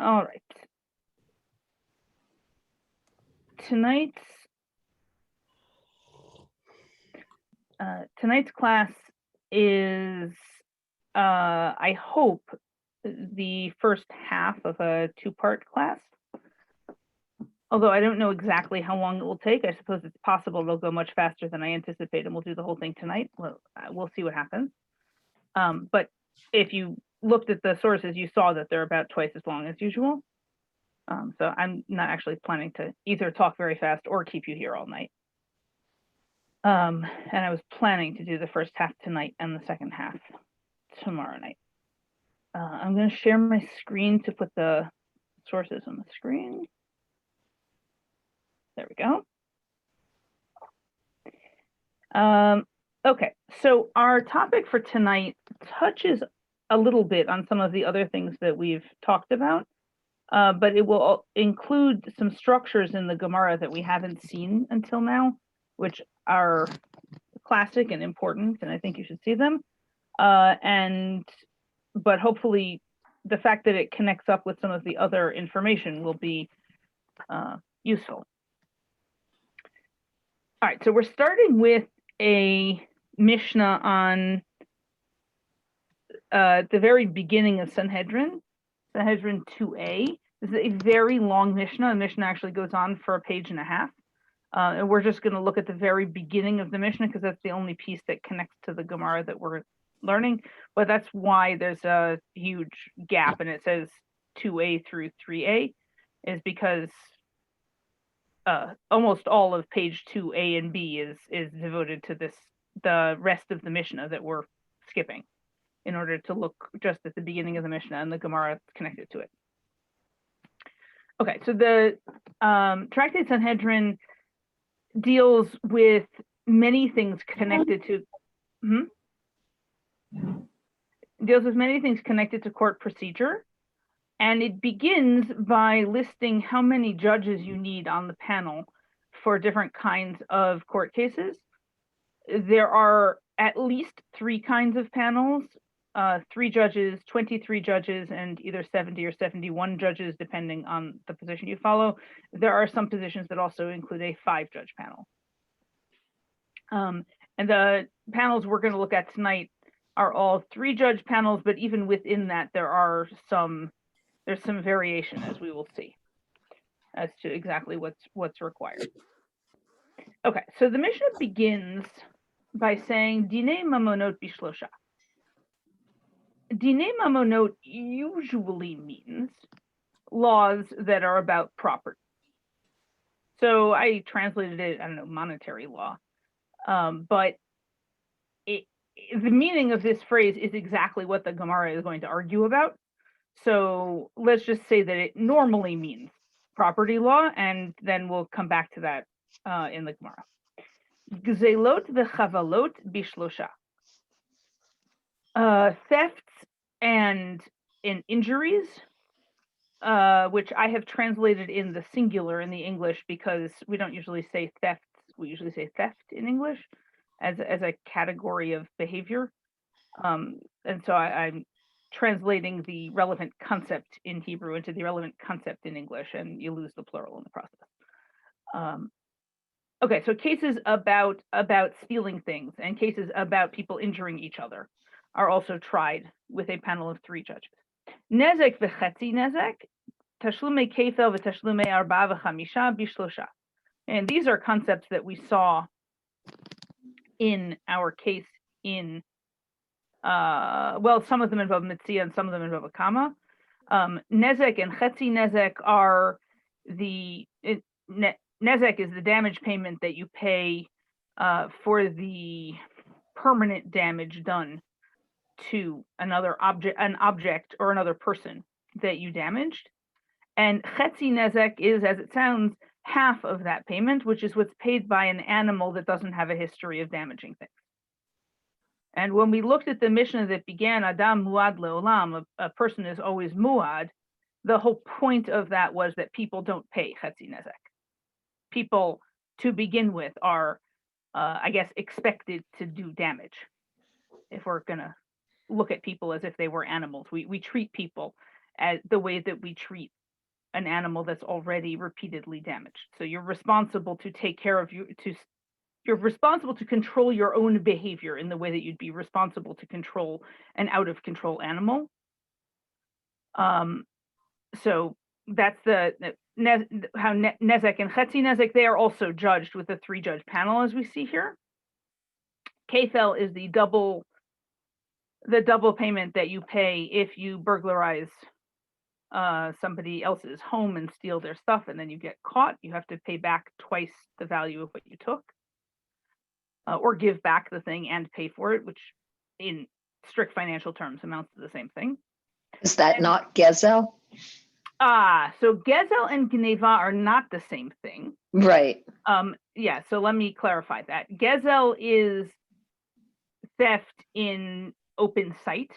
All right. Tonight's class is, I hope, the first half of a two-part class. Although I don't know exactly how long it will take. I suppose it's possible it'll go much faster than I anticipate, and we'll do the whole thing tonight. Well, we'll see what happens. But if you looked at the sources, you saw that they're about twice as long as usual. So I'm not actually planning to either talk very fast or keep you here all night. And I was planning to do the first half tonight and the second half tomorrow night. I'm going to share my screen to put the sources on the screen. There we go. Okay, so our topic for tonight touches a little bit on some of the other things that we've talked about, but it will include some structures in the Gemara that we haven't seen until now, which are classic and important, and I think you should see them. But hopefully the fact that it connects up with some of the other information will be useful. All right, so we're starting with a Mishnah on the very beginning of Sanhedrin 2a. This is a very long Mishnah. The Mishnah actually goes on for a page and a half. And we're just going to look at the very beginning of the Mishnah because that's the only piece that connects to the Gemara that we're learning. But that's why there's a huge gap and it says 2a through 3a, is because almost all of page 2a and b is devoted to the rest of the Mishnah that we're skipping in order to look just at the beginning of the Mishnah and the Gemara connected to it. Okay, so the Tractate Sanhedrin deals with many things connected to court procedure, and it begins by listing how many judges you need on the panel for different kinds of court cases. There are at least 3 kinds of panels, 3 judges, 23 judges, and either 70 or 71 judges, depending on the position you follow. There are some positions that also include a 5-judge panel. And the panels we're going to look at tonight are all 3-judge panels, but even within that, there's some variation, as we will see, as to exactly what's required. Okay, so the Mishnah begins by saying, Dinei mamonot bishlosha. Dinei mamonot usually means laws that are about property. So I translated it, I don't know, monetary law. But the meaning of this phrase is exactly what the Gemara is going to argue about. So let's just say that it normally means property law, and then we'll come back to that in the Gemara. Gzelot v'chavalot bishlosha. Thefts and injuries, which I have translated in the singular in the English because we don't usually say thefts. We usually say theft in English as a category of behavior. And so I'm translating the relevant concept in Hebrew into the relevant concept in English, and you lose the plural in the process. Okay, so cases about stealing things and cases about people injuring each other are also tried with a panel of 3 judges. Nezek v'chetzi nezek, tashlumei kefel v'tashlumei arba v'chamisha bishlosha. And these are concepts that we saw in our case in, some of them involve mitzia and some of them involve a kama. Nezek and chetzi nezek are nezek is the damage payment that you pay for the permanent damage done to an object or another person that you damaged. And chetzi nezek is, as it sounds, half of that payment, which is what's paid by an animal that doesn't have a history of damaging things. And when we looked at the Mishnah that began Adam muad leolam, a person is always muad, the whole point of that was that people don't pay chetzi nezek. People, to begin with, are, expected to do damage. If we're going to look at people as if they were animals, we treat people as the way that we treat an animal that's already repeatedly damaged. So you're responsible to take care of you're responsible to control your own behavior in the way that you'd be responsible to control an out of control animal. So that's how nezek and chetzi nezek, they are also judged with a 3-judge panel, as we see here. Kefel is the double payment that you pay if you burglarize somebody else's home and steal their stuff, and then you get caught. You have to pay back twice the value of what you took, or give back the thing and pay for it, which in strict financial terms amounts to the same thing. Is that not gezel? So gezel and gneva are not the same thing. Right. Yeah, so let me clarify that. Gezel is theft in open sight.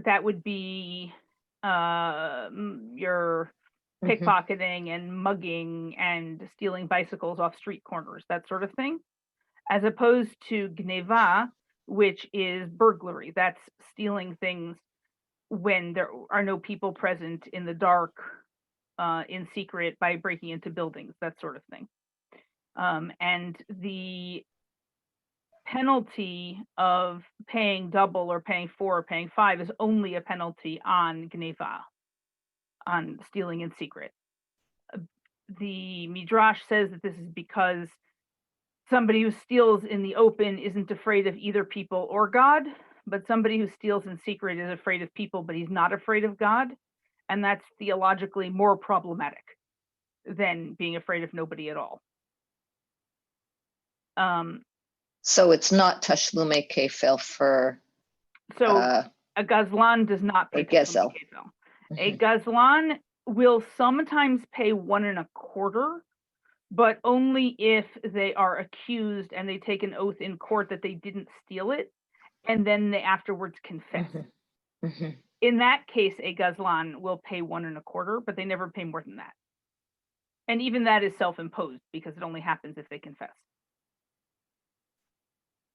That would be your pickpocketing and mugging and stealing bicycles off street corners, that sort of thing, as opposed to gneva, which is burglary. That's stealing things when there are no people present, in the dark, in secret, by breaking into buildings, that sort of thing. And the penalty of paying double or paying 4 or paying 5 is only a penalty on gneva, on stealing in secret. The Midrash says that this is because somebody who steals in the open isn't afraid of either people or God, but somebody who steals in secret is afraid of people, but he's not afraid of God. And that's theologically more problematic than being afraid of nobody at all. So it's not tashlume kefil for. So a gazlan does not pay gezel. A gazlan will sometimes pay 1 1/4, but only if they are accused and they take an oath in court that they didn't steal it, and then they afterwards confess. In that case, a gazlan will pay 1 1/4, but they never pay more than that. And even that is self-imposed because it only happens if they confess.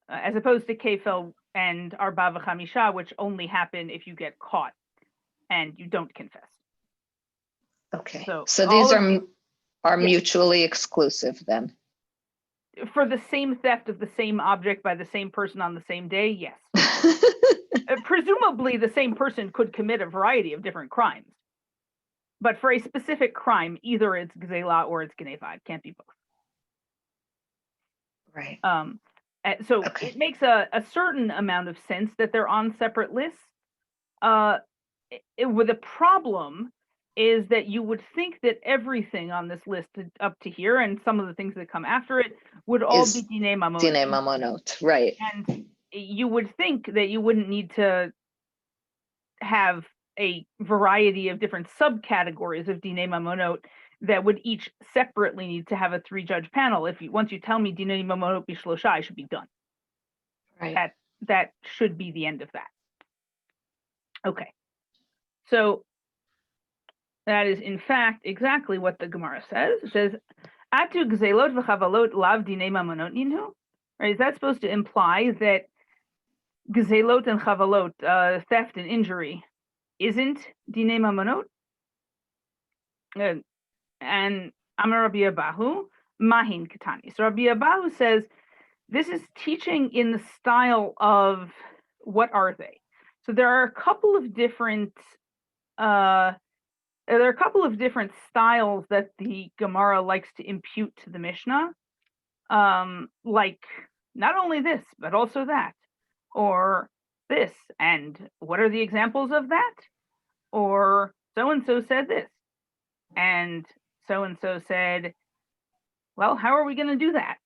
As opposed to kefel and arba v'chamisha, which only happen if you get caught and you don't confess. Okay. So these are mutually exclusive then. For the same theft of the same object by the same person on the same day, yes. Presumably the same person could commit a variety of different crimes. But for a specific crime, either it's gzela or it's gneva. It can't be both. Right. So it makes a certain amount of sense that they're on separate lists. With a problem is that you would think that everything on this list up to here and some of the things that come after it would all be dinei mamonot. Dinei mamonot, right. And you would think that you wouldn't need to have a variety of different subcategories of dinei mamonot that would each separately need to have a 3-judge panel. Once you tell me dinei mamonot bishlosha, I should be done. Right. That should be the end of that. Okay. So that is in fact exactly what the Gemara says. It says, Atu gzelot v'chavalot lav dinei mamonot ninhu. Right? Is that supposed to imply that gzelot and chavalot, theft and injury, isn't dinei mamonot? And Amar Rabbi Abahu, Mahin Katani. So Rabbi Abahu says this is teaching in the style of, what are they? So there are a couple of different styles that the Gemara likes to impute to the Mishnah, like not only this but also that, or this, and what are the examples of that? Or so and so said this, and so said, well, how are we going to do that?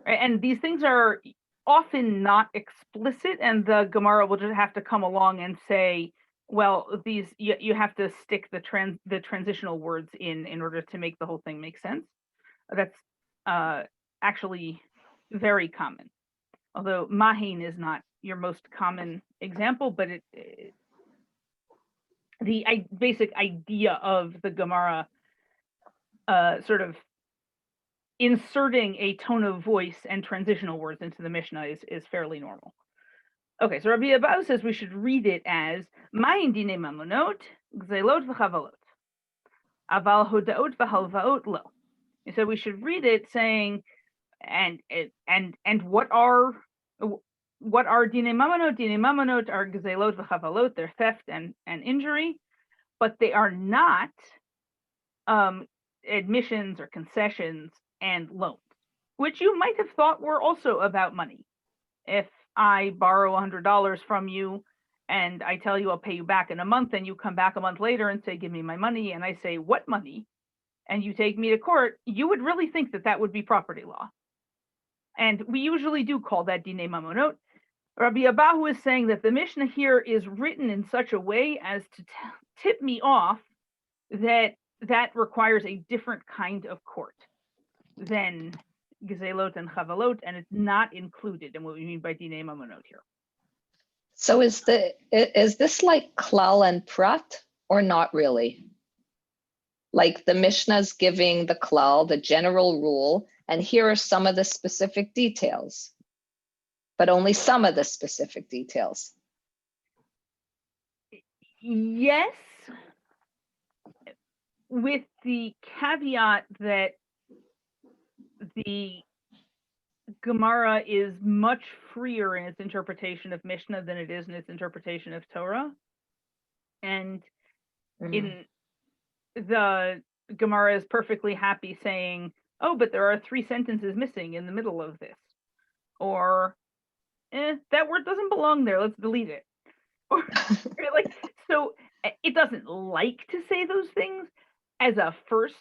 Right? And these things are often not explicit, and the Gemara will just have to come along and say, well, these you have to stick the transitional words in order to make the whole thing make sense. That's actually very common, although mahin is not your most common example, but the basic idea of the Gemara sort of inserting a tone of voice and transitional words into the Mishnah is fairly normal. Okay, so Rabbi Abahu says we should read it as Ma'in dinei mamonot Gzelot v'chavalot. Aval hodaot v'halvaot lo. He said we should read it saying, and what are dine mamonot? Dine mamonot are gzelot v'chavalot. They're theft and injury, but they are not admissions or concessions and loans, which you might have thought were also about money. If I borrow $100 from you and I tell you I'll pay you back in a month, and you come back a month later and say, give me my money, and I say, what money? And you take me to court, you would really think that that would be property law. And we usually do call that dinei mamonot. Rabbi Abahu is saying that the Mishnah here is written in such a way as to tip me off that requires a different kind of court than Gezelot and Chavalot, and it's not included in what we mean by Dinei Mamonot here. So is this like klal and prat, or not really? Like the Mishnah's giving the klal, the general rule, and here are some of the specific details, but only some of the specific details. Yes, with the caveat that the Gemara is much freer in its interpretation of Mishnah than it is in its interpretation of Torah. And in the Gemara is perfectly happy saying, oh, but there are 3 sentences missing in the middle of this. Or, that word doesn't belong there, let's delete it. Or, like, so it doesn't like to say those things as a first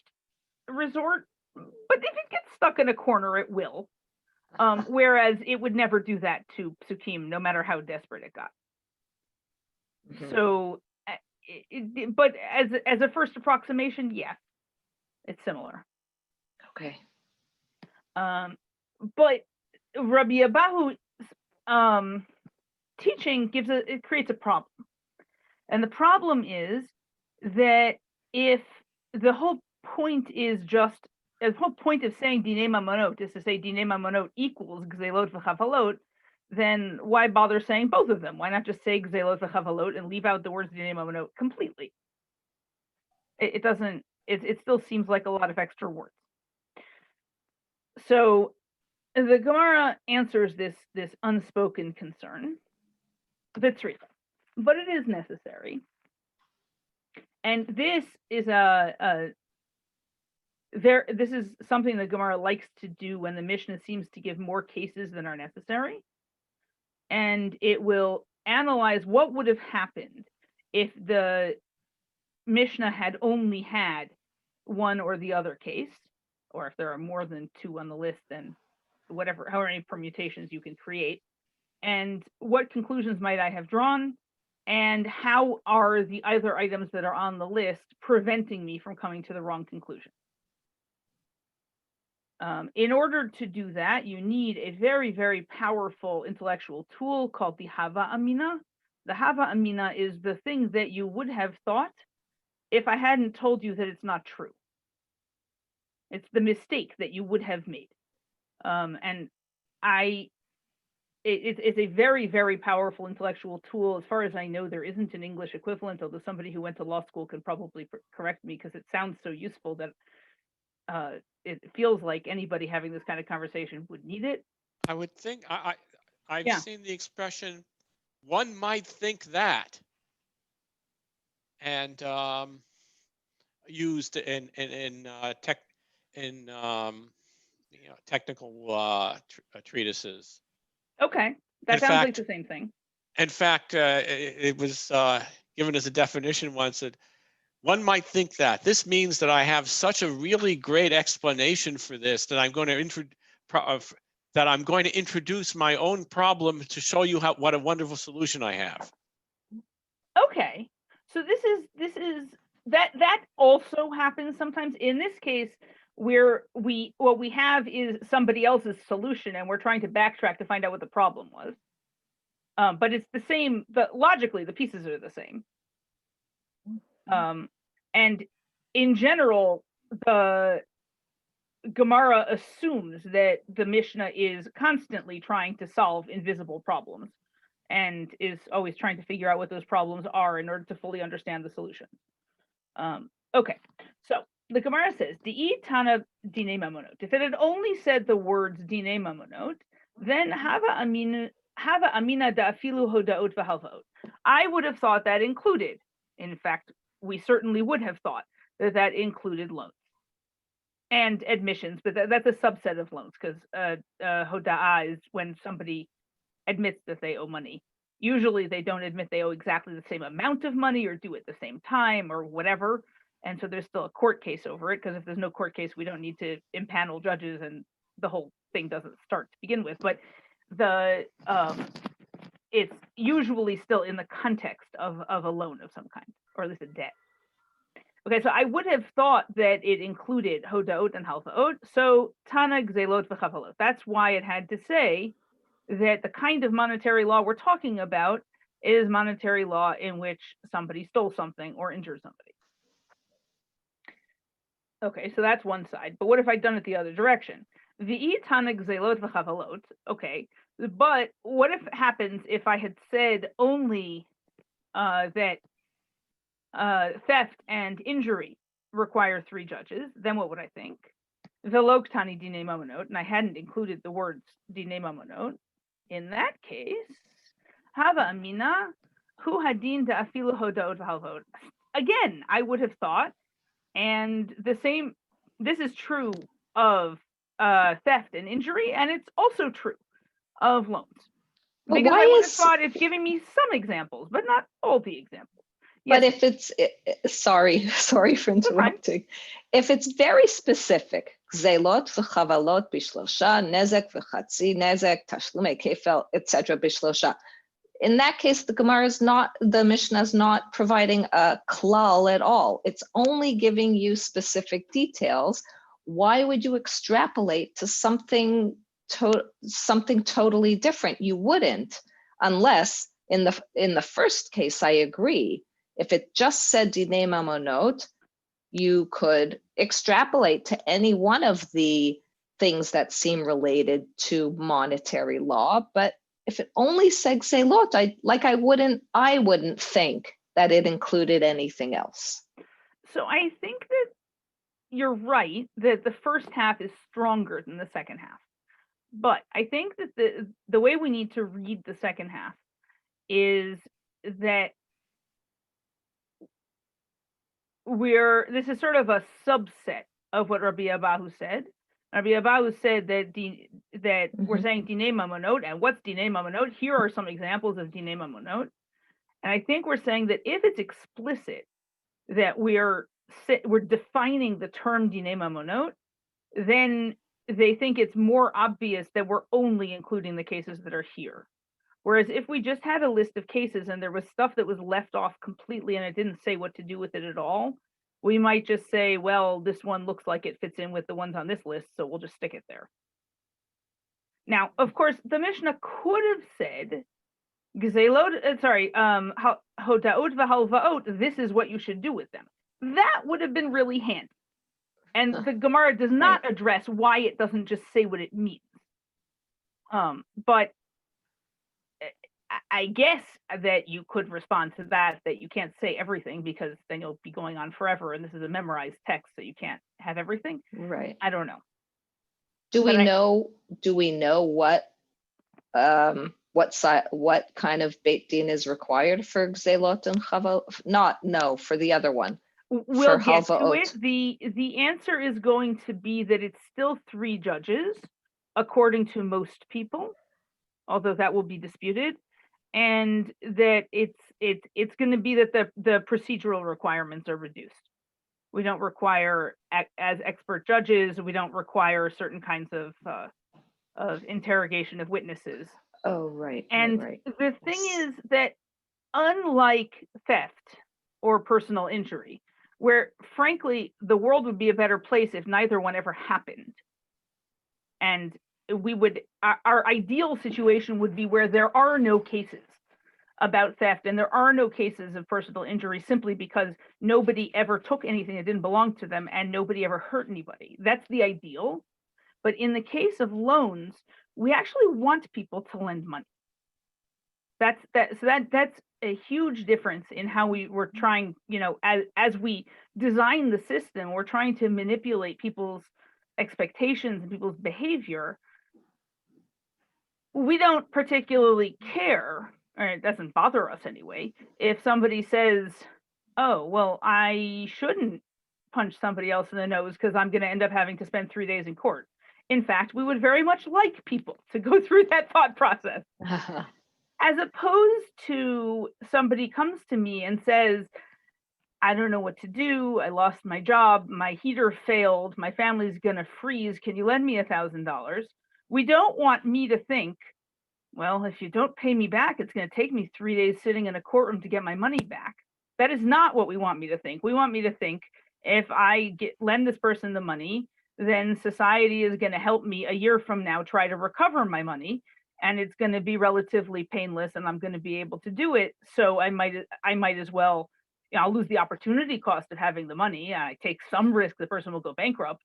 resort, but if it gets stuck in a corner, it will. Whereas it would never do that to psukim, no matter how desperate it got. So, but as a first approximation, yeah, it's similar. Okay. But Rabbi Abahu's teaching creates a problem, and the problem is that if the whole point of saying dinei mamonot is to say dinei mamonot equals gzelot v'chavalot, then why bother saying both of them? Why not just say gzelot v'chavalot and leave out the words dinei mamonot completely? It doesn't. It still seems like a lot of extra words. So the Gemara answers this unspoken concern. Vitzricha, but it is necessary, and this is this is something the Gemara likes to do when the Mishnah seems to give more cases than are necessary, and it will analyze what would have happened if the Mishnah had only had one or the other case, or if there are more than 2 on the list, then however many permutations you can create, and what conclusions might I have drawn, and how are the other items that are on the list preventing me from coming to the wrong conclusion. In order to do that, you need a very, very powerful intellectual tool called the Hava Amina. The Hava Amina is the thing that you would have thought if I hadn't told you that it's not true. It's the mistake that you would have made. And it's a very, very powerful intellectual tool. As far as I know, there isn't an English equivalent, although somebody who went to law school could probably correct me, because it sounds so useful that it feels like anybody having this kind of conversation would need it. I would think I've seen the expression, one might think that, and used in technical treatises. Okay, that sounds like the same thing. In fact, it was given as a definition once that one might think that this means that I have such a really great explanation for this that I'm going to introduce my own problem to show you what a wonderful solution I have. Okay, so this is that also happens sometimes. In this case, where what we have is somebody else's solution, and we're trying to backtrack to find out what the problem was. But it's the same. But logically, the pieces are the same. And in general, the Gemara assumes that the Mishnah is constantly trying to solve invisible problems. and is always trying to figure out what those problems are in order to fully understand the solutions. Okay, so the Gemara says, Di'i Tana Dine Mamonot. If it had only said the words Dine Mamonot, then Hava Amina Da'afilu Hodaot V'Halvaot. I would have thought that included. In fact, we certainly would have thought that that included loans and admissions, but that's a subset of loans, because Hoda'ah is when somebody admits that they owe money. Usually they don't admit they owe exactly the same amount of money or do it at the same time or whatever. And so there's still a court case over it, because if there's no court case, we don't need to impanel judges and the whole thing doesn't start to begin with. But the it's usually still in the context of a loan of some kind, or at least a debt. Okay, so I would have thought that it included Hodaot and Halvaot. So Tana Gzelot v'Chavalot. That's why it had to say that the kind of monetary law we're talking about is monetary law in which somebody stole something or injured somebody. Okay, so that's one side. But what if I'd done it the other direction? V'i Tana Gzelot v'Chavalot. Okay, but what if it happens if I had said only that theft and injury require 3 judges? Then what would I think? Velok Tani Dine Mamonot, and I hadn't included the words Dine Mamonot. In that case, Hava Amina, Hu Hadin Da'afilu Hodaot V'Halvaot. Again, I would have thought, and the same, this is true of theft and injury, and it's also true of loans. But Because why I would have is thought it's giving me some examples, but not all the examples. But Yes. if it's sorry for interrupting. If it's very specific, Gzelot v'chavalot bishlosha, nezek v'chatzi nezek, tashlume kefel, etc. bishlosha. In that case, the Mishnah is not providing a klal at all. It's only giving you specific details. Why would you extrapolate to something totally different? You wouldn't, unless in the first case, I agree. If it just said Dinei Mamonot, you could extrapolate to any one of the things that seem related to monetary law. But if it only said Gzelot, I wouldn't think that it included anything else. So I think that you're right that the first half is stronger than the second half. But I think that the way we need to read the second half is that this is sort of a subset of what Rabbi Abahu said. Rabbi Abahu said that we're saying Dinei Mamonot, and what's Dinei Mamonot? Here are some examples of Dinei Mamonot. And I think we're saying that if it's explicit that we're defining the term Dinei Mamonot, then they think it's more obvious that we're only including the cases that are here. Whereas if we just had a list of cases and there was stuff that was left off completely and it didn't say what to do with it at all, we might just say, well, this one looks like it fits in with the ones on this list, so we'll just stick it there. Now, of course, the Mishnah could have said, Hodaot v'Halvaot, this is what you should do with them. That would have been really handy. And the Gemara does not address why it doesn't just say what it means. But I guess that you could respond to that you can't say everything, because then you'll be going on forever, and this is a memorized text, so you can't have everything. Right. I don't know. Do we know what kind of Beit Din is required for Gzelot and Chaval? For the other one. We'll get to it. The answer is going to be that it's still 3 judges, according to most people, although that will be disputed, and that it's going to be that the procedural requirements are reduced. We don't require, as expert judges, we don't require certain kinds of interrogation of witnesses. Oh, right. And right. the thing is that unlike theft or personal injury, where frankly the world would be a better place if neither one ever happened, and our ideal situation would be where there are no cases about theft and there are no cases of personal injury, simply because nobody ever took anything that didn't belong to them and nobody ever hurt anybody. That's the ideal. But in the case of loans, we actually want people to lend money. That's a huge difference in how we were trying, as we design the system, we're trying to manipulate people's expectations and people's behavior. We don't particularly care, or it doesn't bother us anyway, if somebody says, oh, well, I shouldn't punch somebody else in the nose because I'm going to end up having to spend 3 days in court. In fact, we would very much like people to go through that thought process. As opposed to somebody comes to me and says, I don't know what to do. I lost my job. My heater failed. My family's going to freeze. Can you lend me $1,000? We don't want me to think, well, if you don't pay me back, it's going to take me 3 days sitting in a courtroom to get my money back. That is not what we want me to think. We want me to think, if I lend this person the money, then society is going to help me a year from now try to recover my money, and it's going to be relatively painless, and I'm going to be able to do it. So I might as well, I'll lose the opportunity cost of having the money. I take some risk the person will go bankrupt,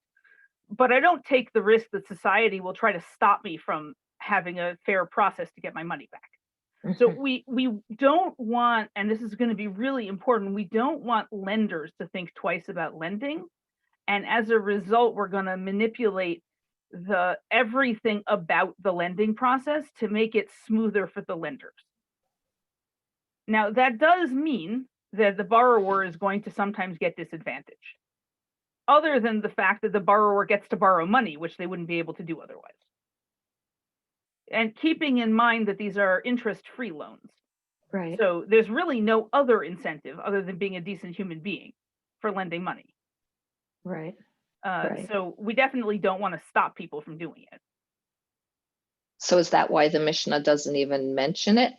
but I don't take the risk that society will try to stop me from having a fair process to get my money back. So we don't want, and this is going to be really important, we don't want lenders to think twice about lending. And as a result, we're going to manipulate everything about the lending process to make it smoother for the lenders. Now, that does mean that the borrower is going to sometimes get disadvantaged, other than the fact that the borrower gets to borrow money, which they wouldn't be able to do otherwise. And keeping in mind that these are interest-free loans. Right. So there's really no other incentive other than being a decent human being for lending money. Right. So we definitely don't want to stop people from doing it. So is that why the Mishnah doesn't even mention it?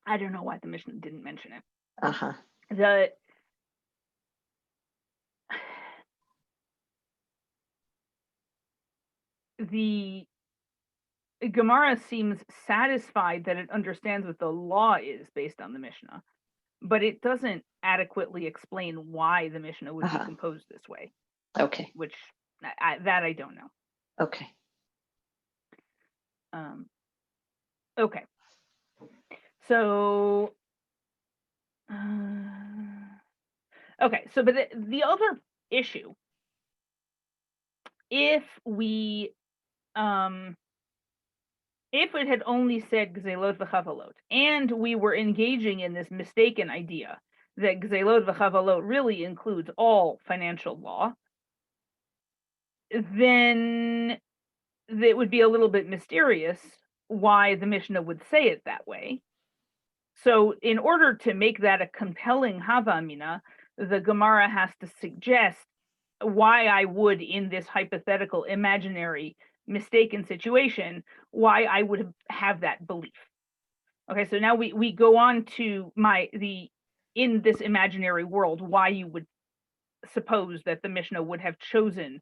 I don't know why the Mishnah didn't mention it. Uh-huh. The Gemara seems satisfied that it understands what the law is based on the Mishnah, but it doesn't adequately explain why the Mishnah would be composed this way. Okay. Which I don't know. Okay. Okay. So, okay. So, but the other issue, if it had only said gzelot v'chavalot, and we were engaging in this mistaken idea that gzelot v'chavalot really includes all financial law, then it would be a little bit mysterious why the Mishnah would say it that way. So in order to make that a compelling hava amina, the Gemara has to suggest why I would, in this hypothetical, imaginary, mistaken situation, why I would have that belief. Okay, so now we go on to in this imaginary world, why you would suppose that the Mishnah would have chosen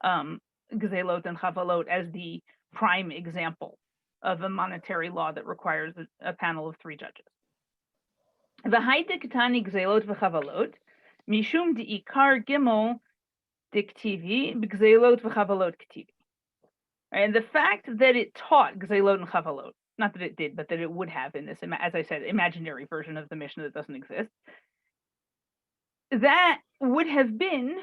gzelot and chavalot as the prime example of a monetary law that requires a panel of 3 judges. V'haite ketani gzelot v'chavalot mishum di'ikar gimel diktivi b'gzelot v'chavalot ktivi. And the fact that it taught gzelot and chavalot, not that it did, but that it would have in this, as I said, imaginary version of the Mishnah that doesn't exist, that would have been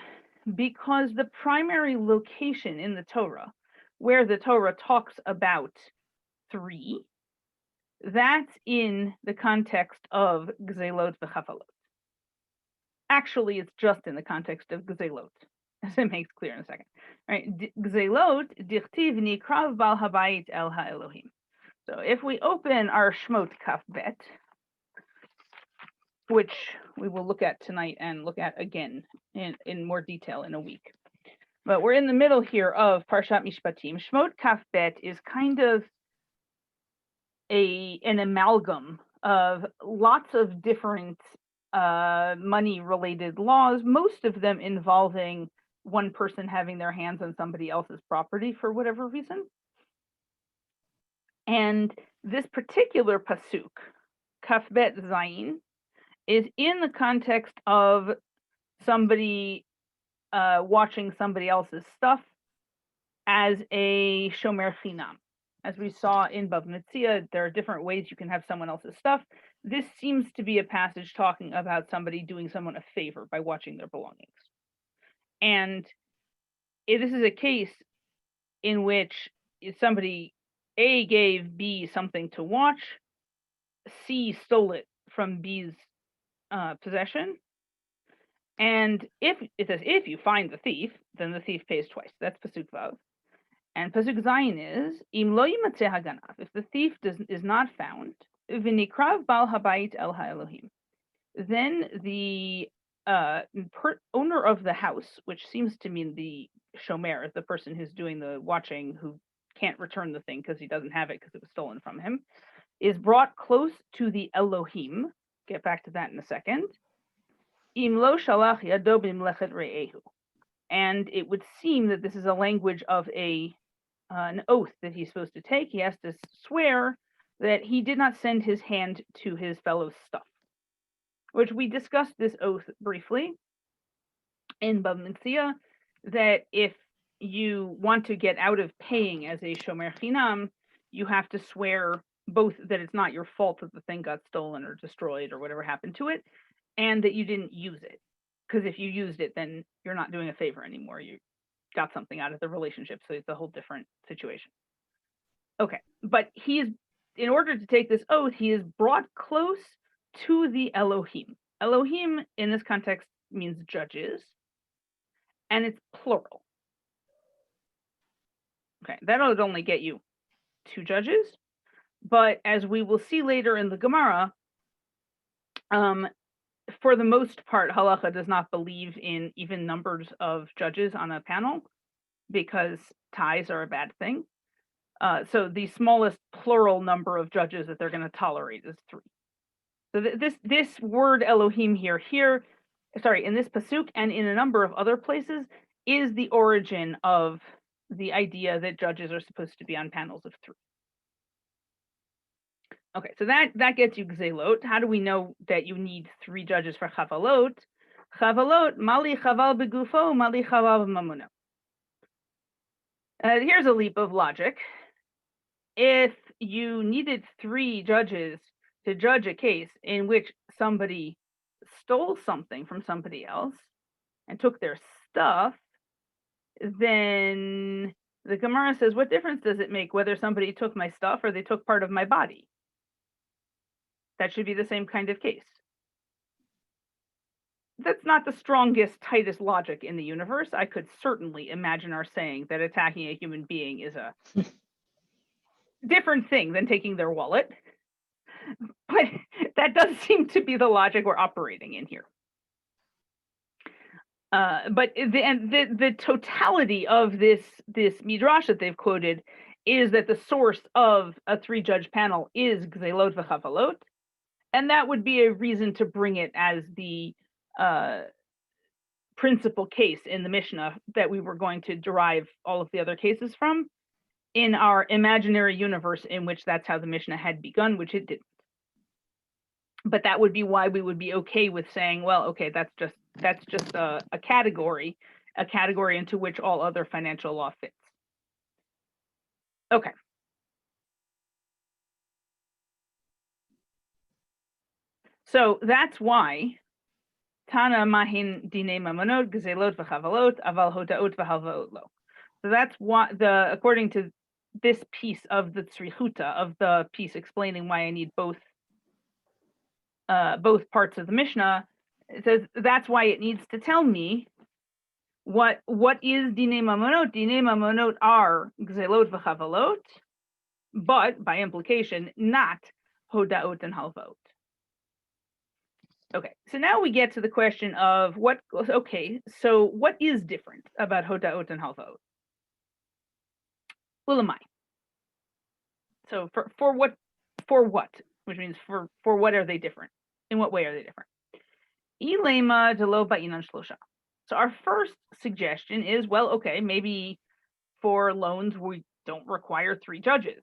because the primary location in the Torah, where the Torah talks about 3, that's in the context of gzelot v'chavalot. Actually, it's just in the context of gzelot, as it makes clear in a second. Right? Gzelot dichtiv nikrav bal habayit el ha'elohim. So if we open our Shmot Kaf Bet, which we will look at tonight and look at again in more detail in a week. But we're in the middle here of Parshat Mishpatim. Shmot Kaf Bet is kind of an amalgam of lots of different money-related laws, most of them involving one person having their hands on somebody else's property for whatever reason. And this particular pasuk, Kaf Bet Zayin, is in the context of somebody watching somebody else's stuff as a shomer chinam. As we saw in Bava Metzia, there are different ways you can have someone else's stuff. This seems to be a passage talking about somebody doing someone a favor by watching their belongings. And this is a case in which somebody A gave B something to watch, C stole it from B's possession, and if it says if you find the thief, then the thief pays twice. That's pasuk vav, and pasuk zayin is im lo yimatzeh haganav. If the thief is not found, v'nikrav bal habayit el ha'elohim, then the owner of the house, which seems to mean the shomer, the person who's doing the watching, who can't return the thing because he doesn't have it because it was stolen from him, is brought close to the Elohim. Get back to that in a second. Im lo shalach yado b'mlechet re'ehu. And it would seem that this is a language of an oath that he's supposed to take. He has to swear that he did not send his hand to his fellow's stuff, which we discussed this oath briefly in Bava Metzia, that if you want to get out of paying as a shomer chinam, you have to swear both that it's not your fault that the thing got stolen or destroyed or whatever happened to it, and that you didn't use it. Because if you used it, then you're not doing a favor anymore. You got something out of the relationship, so it's a whole different situation. Okay, but in order to take this oath, he is brought close to the Elohim. Elohim in this context means judges, and it's plural. Okay, that would only get you 2 judges, but as we will see later in the Gemara, for the most part, halacha does not believe in even numbers of judges on a panel because ties are a bad thing. So the smallest plural number of judges that they're going to tolerate is 3. So this word Elohim in this pasuk and in a number of other places is the origin of the idea that judges are supposed to be on panels of 3. Okay, so that gets you gzelot. How do we know that you need 3 judges for chavalot? Chavalot, mali chaval begufo, mali chaval b'mamuno. Here's a leap of logic. If you needed 3 judges to judge a case in which somebody stole something from somebody else and took their stuff, then the Gemara says, what difference does it make whether somebody took my stuff or they took part of my body? That should be the same kind of case. That's not the strongest, tightest logic in the universe. I could certainly imagine our saying that attacking a human being is a different thing than taking their wallet. But that does seem to be the logic we're operating in here. But the totality of this midrash that they've quoted is that the source of a 3-judge panel is gzelot v'chavalot, and that would be a reason to bring it as the principal case in the Mishnah that we were going to derive all of the other cases from in our imaginary universe in which that's how the Mishnah had begun, which it didn't. But that would be why we would be okay with saying, well, okay, that's just a category into which all other financial law fits. Okay. So that's why Tana mahin dine mamonot gzelot v'chavalot aval hodaot v'halvaot lo. So that's why according to this piece of the tzrichuta, of the piece explaining why I need both parts of the Mishnah, it says that's why it needs to tell me what is dine mamonot. Dine mamonot are gzelot v'chavalot, but by implication not hodaot and halvaot. Okay, so now we get to the question of so what is different about hodaot and halvaot? Ulamai. So for what, which means for what are they different? In what way are they different? Ilema delo ba'inan shlosha. So our first suggestion is, well, okay, maybe for loans we don't require 3 judges.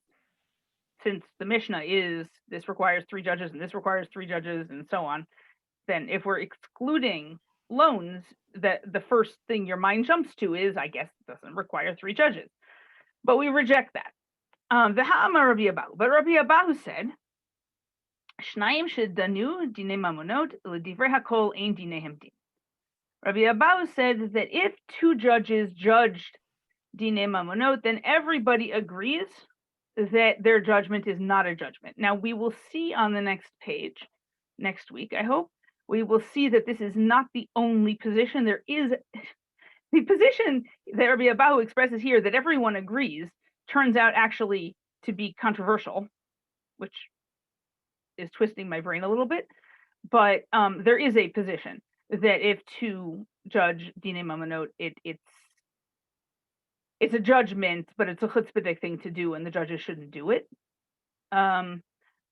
Since the Mishnah is this requires 3 judges and this requires 3 judges and so on, then if we're excluding loans, that the first thing your mind jumps to is, I guess it doesn't require 3 judges. But we reject that. V'ha'amar Rabbi Abahu. But Rabbi Abahu said, Shnayim shedanu dine mamonot l'divrei hakol ein dinehem din. Rabbi Abahu said that if two judges judged dine mamonot, then everybody agrees that their judgment is not a judgment. Now, we will see on the next page, next week, I hope, we will see that this is not the only position. There is the position that Rabbi Abahu expresses here that everyone agrees turns out actually to be controversial, which is twisting my brain a little bit. But there is a position that if two judge dine mamonot, it's a judgment, but it's a chutzpahdik thing to do, and the judges shouldn't do it.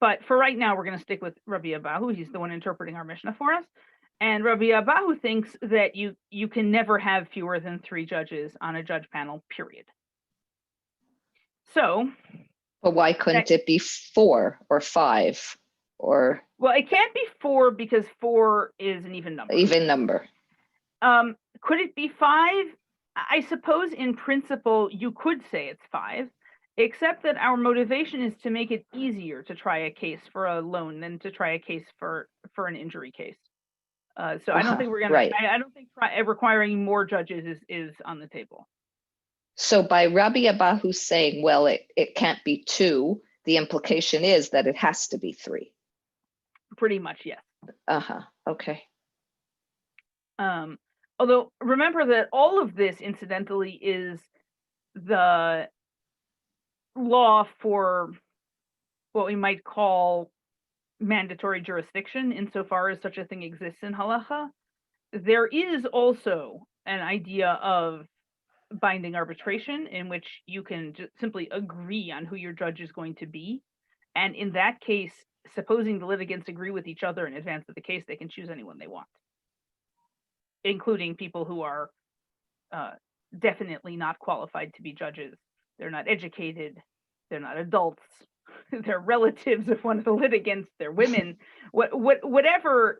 But for right now, we're going to stick with Rabbi Abahu. He's the one interpreting our Mishnah for us. And Rabbi Abahu thinks that you can never have fewer than 3 judges on a judge panel, period. So, but why couldn't it be 4 or 5 or? Well, it can't be 4 because 4 is an even number. Even number. Could it be 5? I suppose in principle you could say it's 5, except that our motivation is to make it easier to try a case for a loan than to try a case for an injury case. So I don't think we're gonna. Right. I don't think requiring more judges is on the table. So by Rabbi Abahu saying, well, it can't be 2, the implication is that it has to be 3. Pretty much, yes. Okay. Although remember that all of this, incidentally, is the law for what we might call mandatory jurisdiction, insofar as such a thing exists in halacha. There is also an idea of binding arbitration in which you can just simply agree on who your judge is going to be. And in that case, supposing the litigants agree with each other in advance of the case, they can choose anyone they want, including people who are definitely not qualified to be judges. They're not educated. They're not adults. They're relatives of one of the litigants. They're women. Whatever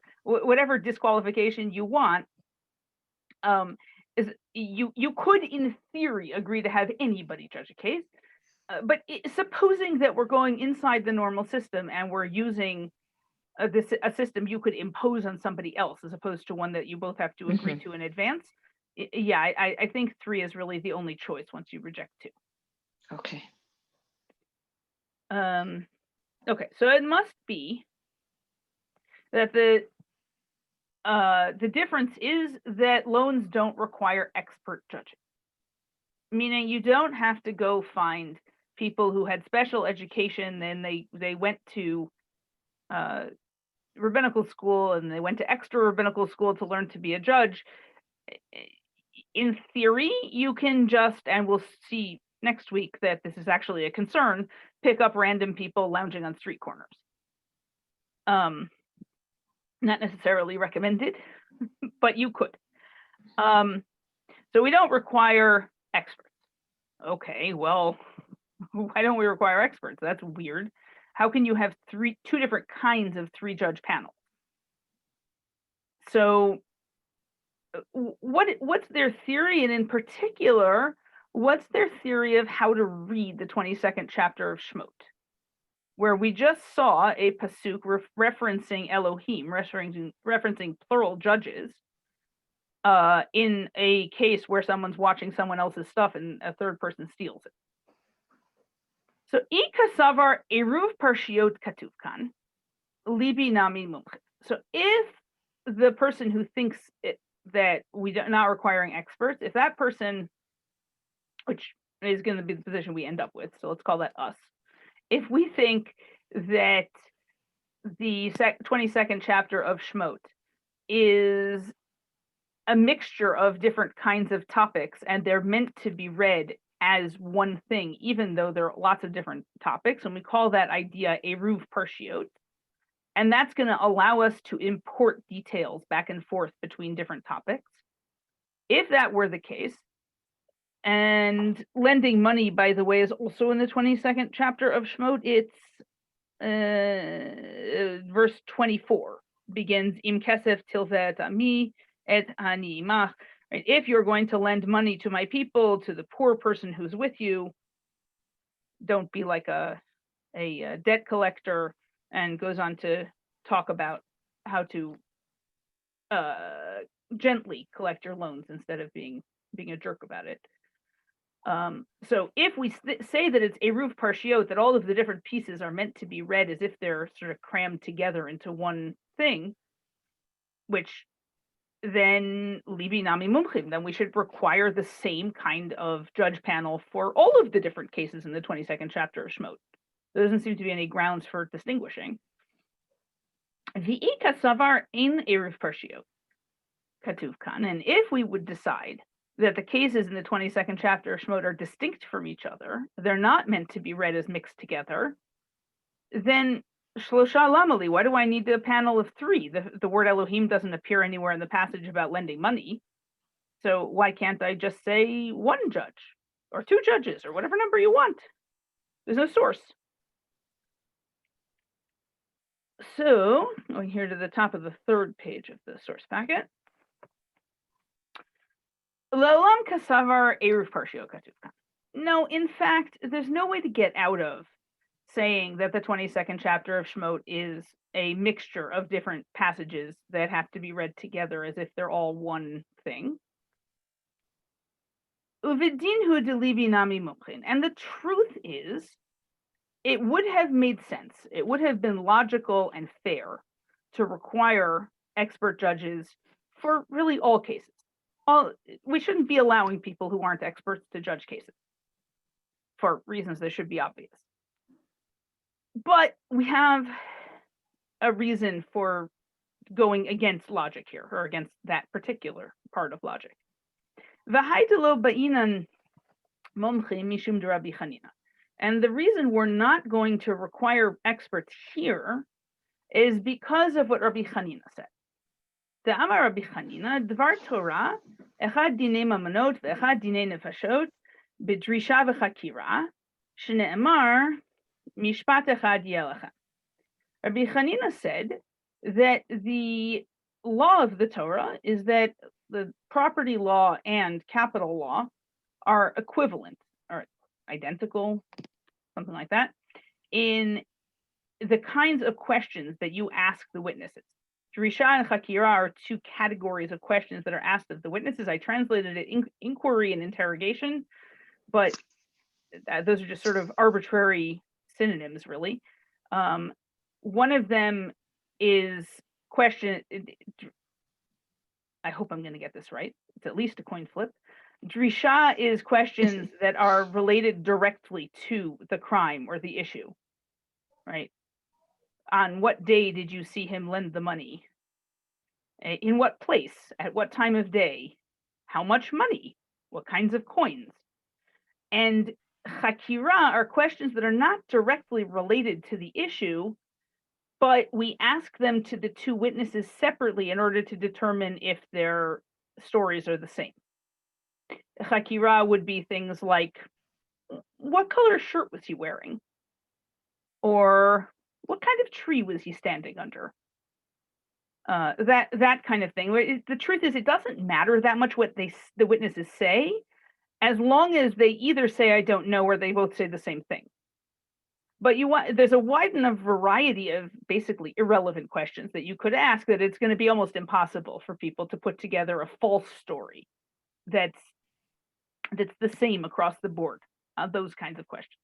disqualification you want, is you could, in theory, agree to have anybody judge a case. But supposing that we're going inside the normal system and we're using a system you could impose on somebody else as opposed to one that you both have to agree to in advance, yeah, I think 3 is really the only choice once you reject 2. Okay. Okay, so it must be that the difference is that loans don't require expert judging, meaning you don't have to go find people who had special education and they went to rabbinical school and they went to extra rabbinical school to learn to be a judge. In theory, you can just, and we'll see next week that this is actually a concern, pick up random people lounging on street corners. Not necessarily recommended, but you could. So we don't require experts. Okay, well, why don't we require experts? That's weird. How can you have 2 different kinds of 3-judge panels? So what's their theory? And in particular, what's their theory of how to read the 22nd chapter of Shemot, where we just saw a pasuk referencing Elohim, referencing plural judges, in a case where someone's watching someone else's stuff and a third person steals it. So, ikasavar eruv parshiot katuvkan, libi nami mumchit. So, if the person who thinks that we're not requiring experts, if that person, which is going to be the position we end up with, so let's call that us, if we think that the 22nd chapter of Shemot is a mixture of different kinds of topics and they're meant to be read as one thing, even though there are lots of different topics, and we call that idea eruv parshiot, and that's going to allow us to import details back and forth between different topics. If that were the case, and lending money, by the way, is also in the 22nd chapter of Shemot. It's verse 24 begins, Im kesef tilvet ami et ani imach. Right? If you're going to lend money to my people, to the poor person who's with you, don't be like a debt collector, and goes on to talk about how to gently collect your loans instead of being a jerk about it. So if we say that it's Eruv Parshiot, that all of the different pieces are meant to be read as if they're sort of crammed together into one thing, which then Libi Nami Mumchim, then we should require the same kind of judge panel for all of the different cases in the 22nd chapter of Shemot. There doesn't seem to be any grounds for distinguishing. V'ika savar in Eruv Parshiot, Katuv Kan, and if we would decide that the cases in the 22nd chapter of Shemot are distinct from each other, they're not meant to be read as mixed together, then Shlosha Lamali, why do I need a panel of three? The word Elohim doesn't appear anywhere in the passage about lending money. So why can't I just say one judge or two judges or whatever number you want? There's no source. So going here to the top of the third page of the source packet. Le'olam kasavar eruv parshio katuv. No, in fact, there's no way to get out of saying that the 22nd chapter of Shemot is a mixture of different passages that have to be read together as if they're all one thing. Uvidinhu delibi nami mumchin. And the truth is, it would have made sense. It would have been logical and fair to require expert judges for really all cases. We shouldn't be allowing people who aren't experts to judge cases for reasons that should be obvious. But we have a reason for going against logic here, or against that particular part of logic. V'haitelo ba'inan momchi mishum d'Rabbi Chanina. And the reason we're not going to require experts here is because of what Rabbi Chanina said. The Amar Rabbi Chanina, Dvar Torah, echad dinei mamonot ve'echad dinei nefashot, b'drisha v'chakira, shne'emar mishpat echad yelachem. Rabbi Chanina said that the law of the Torah is that the property law and capital law are equivalent, or identical, something like that, in the kinds of questions that you ask the witnesses. Drisha and Chakira are two categories of questions that are asked of the witnesses. I translated it inquiry and interrogation, but those are just sort of arbitrary synonyms, really. One of them is question. I hope I'm going to get this right. It's at least a coin flip. Drisha is questions that are related directly to the crime or the issue, right? On what day did you see him lend the money? In what place? At what time of day? How much money? What kinds of coins? And Chakira are questions that are not directly related to the issue, but we ask them to the two witnesses separately in order to determine if their stories are the same. Chakira would be things like, what color shirt was he wearing? Or what kind of tree was he standing under? That kind of thing. The truth is, it doesn't matter that much what the witnesses say, as long as they either say I don't know or they both say the same thing. But there's a wide enough variety of basically irrelevant questions that you could ask that it's going to be almost impossible for people to put together a false story that's the same across the board. Those kinds of questions.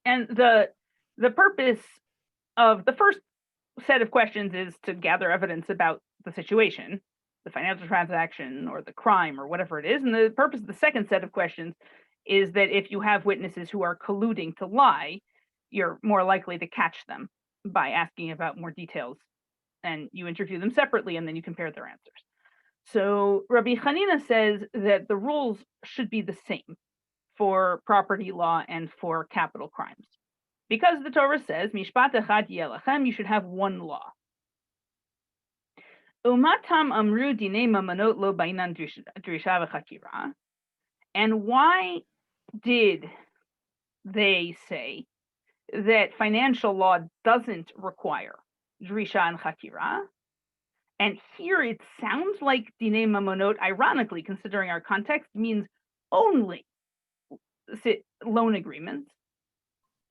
And the purpose of the first set of questions is to gather evidence about the situation, the financial transaction or the crime or whatever it is. And the purpose of the second set of questions is that if you have witnesses who are colluding to lie, you're more likely to catch them by asking about more details, and you interview them separately and then you compare their answers. So Rabbi Chanina says that the rules should be the same for property law and for capital crimes. Because the Torah says, Mishpat echad yelachem, you should have one law. Umatam amru dinei mamonot lo bainan drisha v'chakira. And why did they say that financial law doesn't require drisha and chakira? And here it sounds like dinei mamonot, ironically, considering our context, means only loan agreements,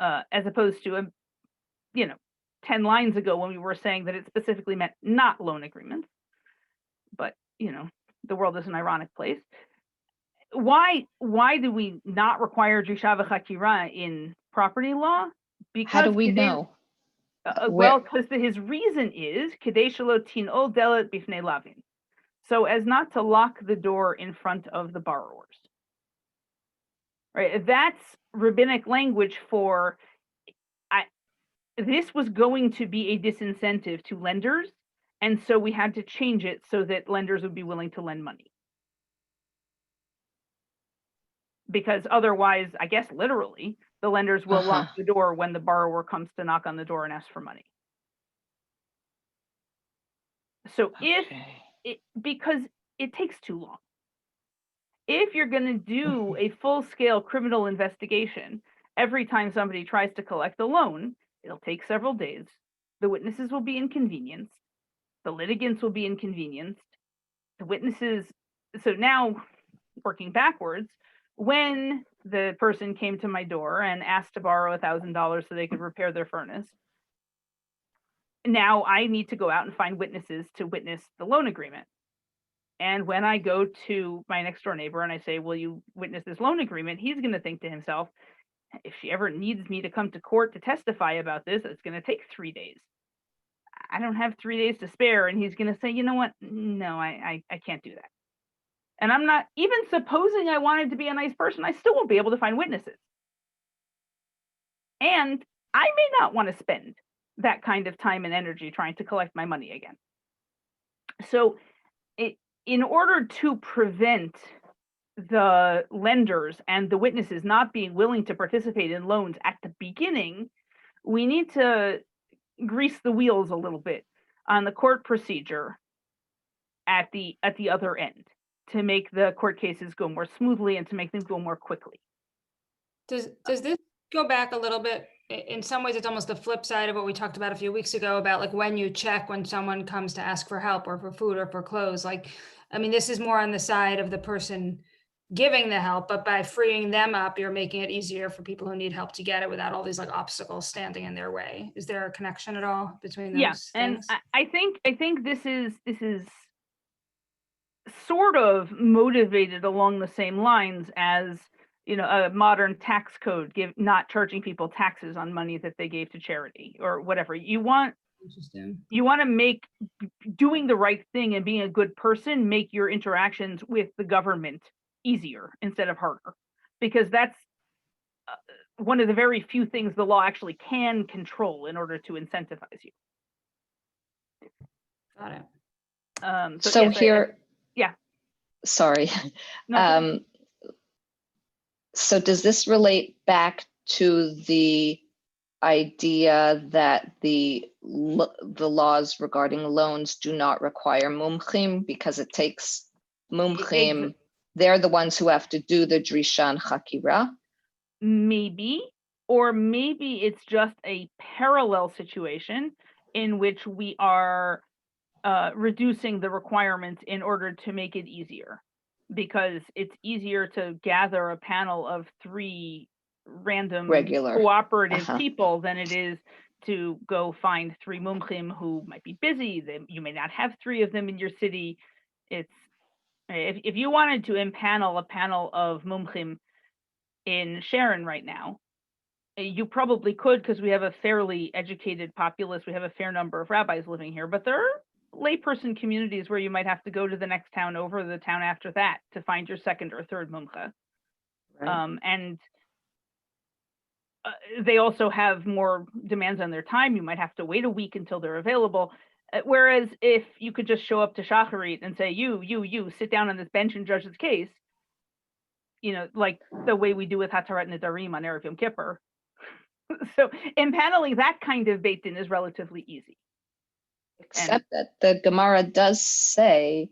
as opposed to 10 lines ago when we were saying that it specifically meant not loan agreements. But the world is an ironic place. Why do we not require drisha v'chakira in property law? Because How do we know? Well, because his reason is kedei shelo tin'ol delet bifnei lavin, so as not to lock the door in front of the borrowers. Right? That's rabbinic language for this was going to be a disincentive to lenders, and so we had to change it so that lenders would be willing to lend money. Because otherwise, I guess literally, the lenders will lock the door when the borrower comes to knock on the door and ask for money. So because it takes too long. If you're going to do a full-scale criminal investigation every time somebody tries to collect a loan, it'll take several days. The witnesses will be inconvenienced. The litigants will be inconvenienced. The witnesses. So now, working backwards, when the person came to my door and asked to borrow $1,000 so they could repair their furnace, now I need to go out and find witnesses to witness the loan agreement. And when I go to my next door neighbor and I say, will you witness this loan agreement? He's going to think to himself, if she ever needs me to come to court to testify about this, it's going to take 3 days. I don't have 3 days to spare. And he's going to say, you know what? No, I can't do that. And I'm not, even supposing I wanted to be a nice person, I still won't be able to find witnesses. And I may not want to spend that kind of time and energy trying to collect my money again. So in order to prevent the lenders and the witnesses not being willing to participate in loans at the beginning, we need to grease the wheels a little bit on the court procedure at the other end to make the court cases go more smoothly and to make them go more quickly. Does this go back a little bit? In some ways, it's almost the flip side of what we talked about a few weeks ago about like when you check when someone comes to ask for help or for food or for clothes. Like, I mean, this is more on the side of the person giving the help, but by freeing them up, you're making it easier for people who need help to get it without all these like obstacles standing in their way. Is there a connection at all between those things? And I think this is sort of motivated along the same lines as a modern tax code, not charging people taxes on money that they gave to charity or whatever. You want to make doing the right thing and being a good person make your interactions with the government easier instead of harder, because that's one of the very few things the law actually can control in order to incentivize you. Got it. So yes, here, yeah. Sorry. No, so does this relate back to the idea that the laws regarding loans do not require mumchim because it takes mumchim? They're the ones who have to do the drisha and chakira? Maybe, or maybe it's just a parallel situation in which we are reducing the requirements in order to make it easier, because it's easier to gather a panel of 3 random regular cooperative people than it is to go find 3 mumchim who might be busy. You may not have 3 of them in your city. It's if you wanted to impanel a panel of mumchim in Sharon right now, you probably could, because we have a fairly educated populace. We have a fair number of rabbis living here, but there are layperson communities where you might have to go to the next town over, the town after that, to find your second or third mumcha. Right. And they also have more demands on their time. You might have to wait a week until they're available. Whereas if you could just show up to Shacharit and say, you sit down on this bench and judge this case, like the way we do with Hatarat Nedarim on Erev Yom Kippur. So impaneling that kind of Beit Din is relatively easy. Except that the Gemara does say,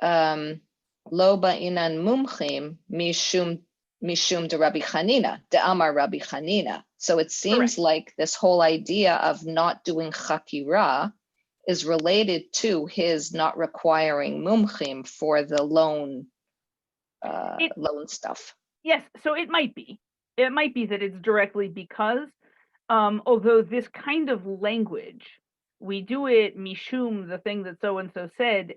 Lo ba'inan mumchim mishum de Rabbi Chanina, de Amar Rabbi Chanina. So it seems like this whole idea of not doing chakira is related to his not requiring mumchim for the loan stuff. Yes, so it might be. It might be that it's directly because, although this kind of language, we do it mishum, the thing that so and so said,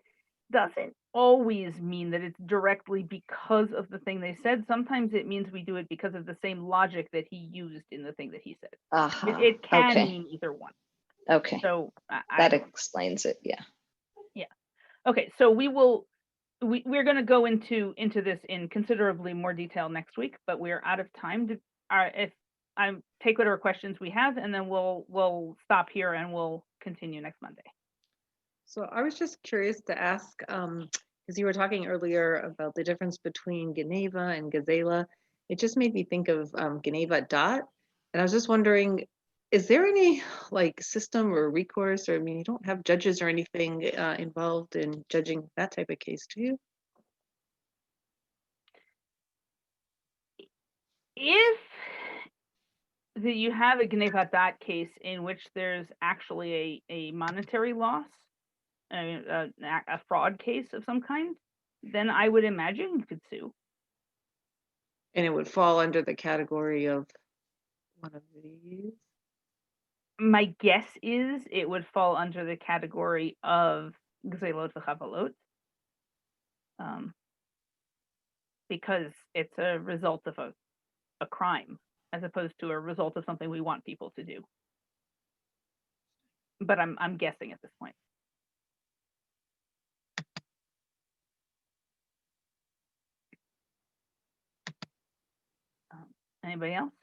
doesn't always mean that it's directly because of the thing they said. Sometimes it means we do it because of the same logic that he used in the thing that he said. Aha. It can Okay. mean either one. Okay. So That explains it. Yeah. okay, so we're going to go into this in considerably more detail next week, but we're out of time. If I take whatever questions we have, and then we'll stop here and we'll continue next Monday. So I was just curious to ask, because you were talking earlier about the difference between Geneva and Gazela. It just made me think of Geneva dot, and I was just wondering, is there any like system or recourse, or I mean, you don't have judges or anything involved in judging that type of case, do you? If you have a Geneva dot case in which there's actually a monetary loss, a fraud case of some kind, then I would imagine you could sue. And it would fall under the category of one of these. My guess is it would fall under the category of Gzelot v'chavalot, because it's a result of a crime as opposed to a result of something we want people to do. But I'm guessing at this point. Anybody else?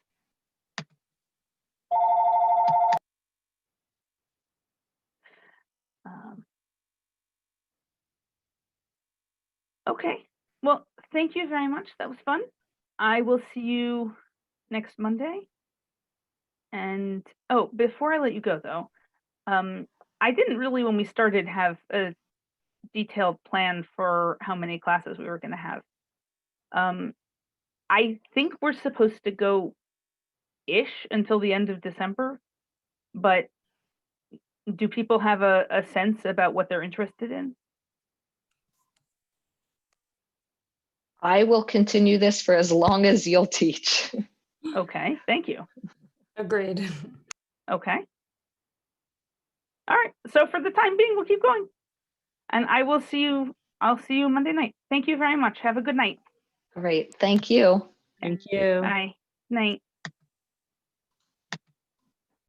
Okay. Well, thank you very much. That was fun. I will see you next Monday. And oh, before I let you go though, I didn't really, when we started, have a detailed plan for how many classes we were going to have. I think we're supposed to go ish until the end of December, but do people have a sense about what they're interested in? I will continue this for as long as you'll teach. Okay, thank you. Agreed. Okay. All right. So for the time being, we'll keep going. And I'll see you Monday night. Thank you very much. Have a good night. Great. Thank you. Thank you. Bye. Night.